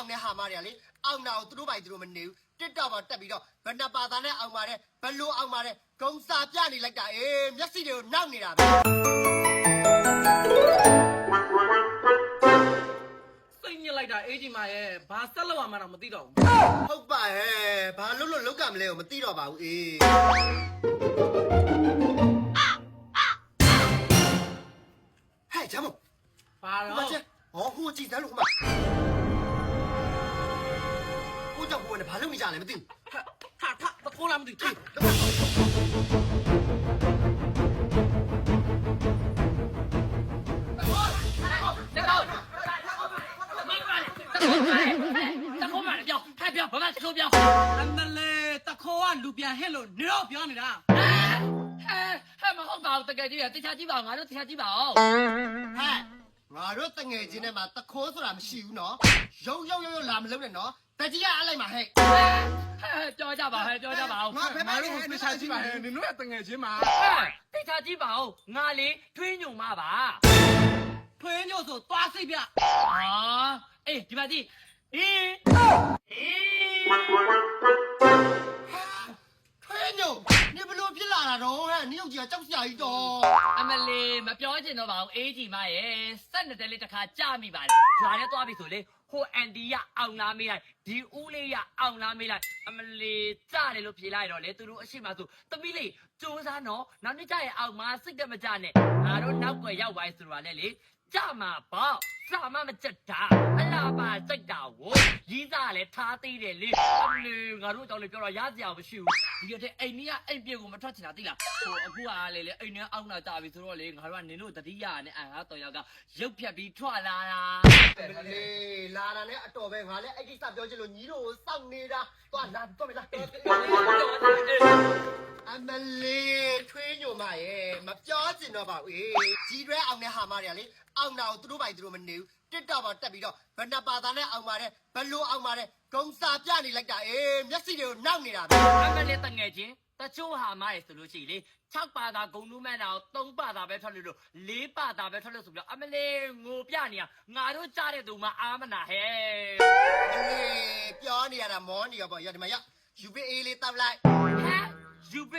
အောင်နဲ့ဟာမတွေကလေအောင်နာကိုသူတို့ပိုင်သူတို့မနေဘူးတစ်တော့မှတက်ပြီးတော့ဘဏ္ဍပါသားနဲ့အောင်ပါတယ်ဘလို့အောင်ပါတယ်ဂုံစာပြနေလိုက်တာမျက်စိတွေကိုနှောက်နေတာပဲစိတ်ညစ်လိုက်တာအေးကြီးမရဲ့ဘာဆက်လောက်မှတော့မသိတော့ဘူးဟုတ်ပါဟဲ့ဘာလို့လောက်ကမလဲကိုမသိတော့ပါဘူးဟဲ့ချမ်းမဘာတော့ဟောဟိုကြည့်တယ်လို့ခမကိုကြောင့်ကိုနဲ့ဘာလုပ်နေကြလဲမသိဘူးထတခိုးလားမသိဘူးတခိုးပါလေပြောဟဲ့ပြောဘာမှတခိုးပြောအမလေးတခိုးကလူပြန်ဟစ်လို့နေတော့ပြောနေတာဟဲ့မဟုတ်ပါဘူးတကယ်ကြီးရတခြားကြည့်ပါငါတို့တခြားကြည့်ပါအောင်ဟဲ့ငါတို့တငယ်ချင်းထဲမှာတခိုးဆိုတာမရှိဘူးနော်ရုံလာမလုံးနဲ့နော်တကြီးကအားလိုက်မှာဟဲ့ပြောကြပါဟဲ့ပြောကြပါအောင်ငါတို့ကိုတခြားကြည့်ပါဟဲ့နင်တို့ရဲ့တငယ်ချင်းမှာတခြားကြည့်ပါအောင်ငါလေးထွေးညုံမပါထွေးညုံဆိုသွားစိတ်ပြအေးဒီမှာကြည့်ထွေးညုံနေဘလို့ဖြစ်လာတာတော့ဟဲ့နင်တို့ကြီးကကြောက်စရာကြီးတော့အမလေးမပြောချင်တော့ပါဘူးအေးကြီးမရဲ့12တဲလေးတစ်ခါကြာမိပါလေဂျွာနဲ့သွားပြီဆိုလေဟိုအန်ဒီရအောင်လာမေးလိုက်ဒီဦးလေးရအောင်လာမေးလိုက်အမလေးကြားတယ်လို့ဖြေလိုက်တော့လေသူတို့အရှိမဆိုသမီးလေးစူးစားနော်နောက်နေ့ကျရင်အောင်မစိတ်ကမကြနဲ့ငါတို့နောက်ွယ်ရောက်ပါဆိုတော့လေကြမှာပေါ့စာမမကြက်တာအလားပါစိတ်တာဝရီးစားလည်းထားသေးတယ်လေအမလေးငါတို့အကြောင်းလေးပြောတော့ရစရာမရှိဘူးဒီရက်အိမ်ကြီးကအိမ်ပြေကိုမထွက်ချင်တာသိလားဟိုအခုကလေအိမ်ထဲအောင်လာကြပြီဆိုတော့လေငါတို့ကနင်တို့တတိယနဲ့ငါတော်ရောက်ကရုပ်ဖြတ်ပြီးထွက်လာတာလေလာတာနဲ့အတော်ပဲငါလည်းအဲ့ကိစ္စပြောချင်လို့ညီတို့ကိုစောင့်နေတာသွားလာတော့မလားအမလေးထွေးညိုမရဲ့မပြောချင်တော့ပါဘူးကြီးတွဲအောင်နဲ့ဟာမတွေကလေအောင်နာကိုသူတို့ပိုင်သူတို့မနေဘူးတစ်တော့မှတက်ပြီးတော့ဘဏ္ဍပါသားနဲ့အောင်ပါတယ်ဘလို့အောင်ပါတယ်ဂုံစာပြနေလိုက်တာမျက်စိတွေကိုနှောက်နေတာပဲအမလေးတငယ်ချင်းတချို့ဟာမရဲ့ဆိုလို့ရှိလေ6ပါတာဂုံနူးမန်းတာကို3ပါတာပဲထွက်လို့4ပါတာပဲထွက်လို့ဆိုပြီးတော့အမလေးငိုပြနေရငါတို့ကြားတဲ့သူမှအာမနာဟဲ့အမလေးပြောနေရတာမောနေရပေါ့ရဒီမှာရယူပအေးလေးတောက်လိုက်ဟဲ့ယူပ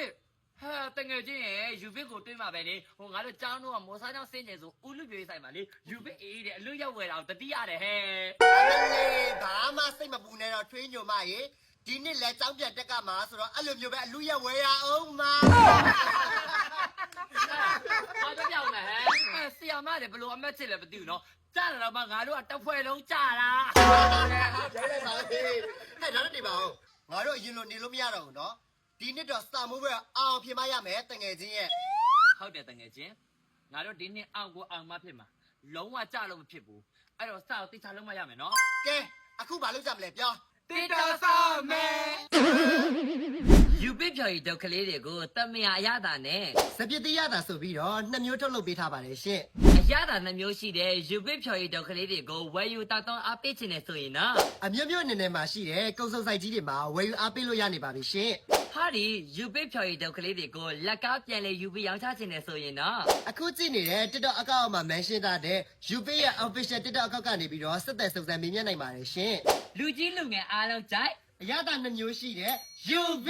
ဟာတငယ်ချင်းရဲ့ယူပကိုတွေးမှာပဲလေဟိုငါတို့ကျောင်းတော့မော်စားကျောင်းဆင်းနေဆိုဦးလူပြေးဆိုင်မှာလေယူပအေးတဲ့အလွတ်ရောက်ဝယ်တာတတိရတယ်ဟဲ့အမလေးဘာမှစိတ်မပူနဲ့တော့ထွေးညိုမရေဒီနှစ်လဲကျောင်းပြန်တက်ကမှာဆိုတော့အဲ့လိုမျိုးပဲအလူရဝယ်ရအောင်မဘာတော့ပြောင်းလဲဟဲ့ဆီယာမတယ်ဘလို့အမက်ချစ်လဲမသိဘူးနော်ကြားတယ်တော့မှငါတို့ကတစ်ဖွဲ့လုံးကြားတာကျဲလိုက်ပါလေဟဲ့ဒါတော့နေပါဦးငါတို့အရင်လိုနေလို့မရတော့ဘူးနော်ဒီနှစ်တော့စာမိုးပဲအောင်ဖြစ်မရမယ်တငယ်ချင်းရဲ့ဟုတ်တယ်တငယ်ချင်းငါတို့ဒီနှစ်အောင်ကိုအောင်မဖြစ်မှာလုံးဝကြလို့မဖြစ်ဘူးအဲ့တော့စာကိုတိကျလုံးမရမယ်နော်ကဲအခုဘာလုပ်ကြမလဲပြောတိတာစာမယ်ယူပစ်ဖြော်ရီဒုက္ခလေးတွေကိုတမယာအရသာနဲ့စပစ်တိရတာဆိုပြီးတော့2မျိုးထုတ်လုပ်ပေးထားပါတယ်ရှင့်အရသာ2မျိုးရှိတယ်ယူပစ်ဖြော်ရီဒုက္ခလေးတွေကိုဝယ်ယူတောက်တော့အားပေးခြင်းနဲ့ဆိုရင်နော်အမျိုးမျိုးအနေနဲ့မှာရှိတယ်ကုံစုံဆိုင်ကြီးတွေမှာဝယ်ယူအားပေးလို့ရနေပါပြီရှင့်ဟာဒီယူပစ်ဖြော်ရီဒုက္ခလေးတွေကိုလက်ကားပြန်လေယူပရောင်းချခြင်းနဲ့ဆိုရင်နော်အခုကြည့်နေတဲ့ TikTok အကောင့်မှာ mention ထားတဲ့ယူပရဲ့ official TikTok အကောင့်ကနေပြီးတော့ဆက်သက်စုံစမ်းမေးမြန်းနိုင်ပါတယ်ရှင့်လူကြီးလူငယ်အားလုံးကြိုက်အရသာ2မျိုးရှိတဲ့ယူပ